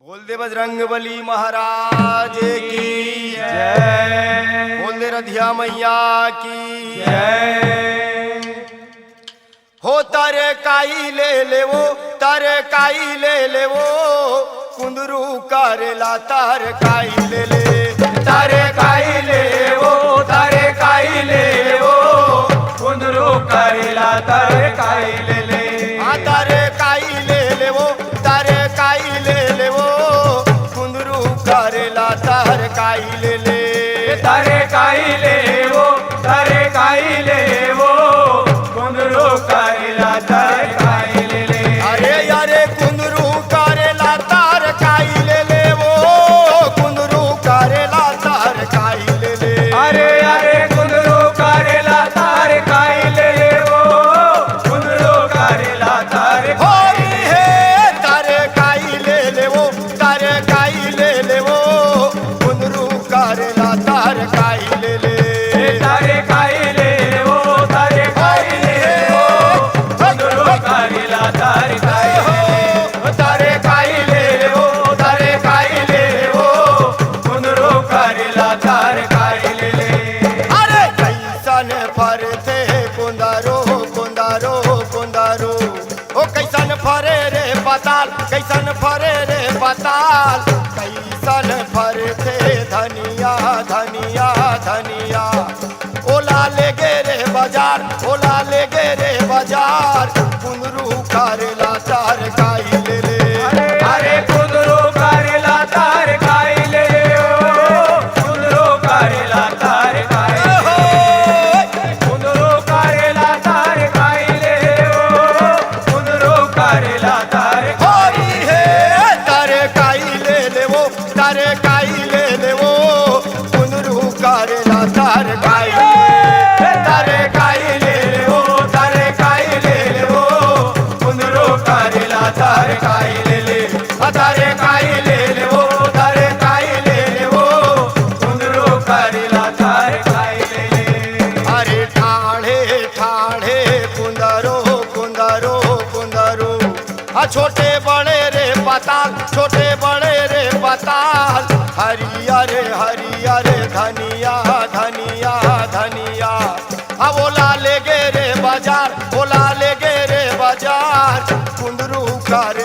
बोल दे बजरंगबली महाराज की जय। बोल दे रधिया मैया की जय। हो तारे काई ले वो, तारे काई ले वो, कुंदरू करेला तार काई ले तारे काई ले वो, तारे काई ले वो, कुंदरू करेला तार काई ले तारे काई ले वो, तारे काई ले वो, कुंदरू करेला तार काई ले तारे काई ले वो, तारे काई ले वो, कुंदरू करेला तार काई ले अरे यारे कुंदरू करेला तार काई ले वो, कुंदरू करेला तार काई ले अरे यारे कुंदरू करेला तार काई ले वो, कुंदरू करेला तार होई है तारे काई ले वो, तारे काई ले वो, कुंदरू करेला तार काई ले तारे काई ले वो, तारे काई ले वो, कुंदरू करेला तार काई ले तारे काई ले वो, तारे काई ले वो, कुंदरू करेला तार काई ले अरे कैसन फरते कुंदारो कुंदारो कुंदारो ओ कैसन फरे रे पताल, कैसन फरे रे पताल, कैसन फरते धनिया धनिया धनिया ओला ले गे रे बाजार, ओला ले गे रे बाजार, कुंदरू करेला तार काई ले अरे कुंदरू करेला तार काई ले कुंदरू करेला तार काई कुंदरू करेला तार काई ले कुंदरू करेला तार होई है तारे काई ले वो, तारे काई ले वो, कुंदरू करेला तार काई तारे काई ले वो, तारे काई ले वो, कुंदरू करेला तार काई ले तारे काई ले वो, तारे काई ले वो, कुंदरू करेला तार काई ले अरे ठाणे ठाणे कुंदरो कुंदरो कुंदरो आ छोटे बड़े रे पताल, छोटे बड़े रे पताल, हरियर हरियर धनिया धनिया धनिया अब ओला ले गे रे बाजार, ओला ले गे रे बाजार, कुंदरू करे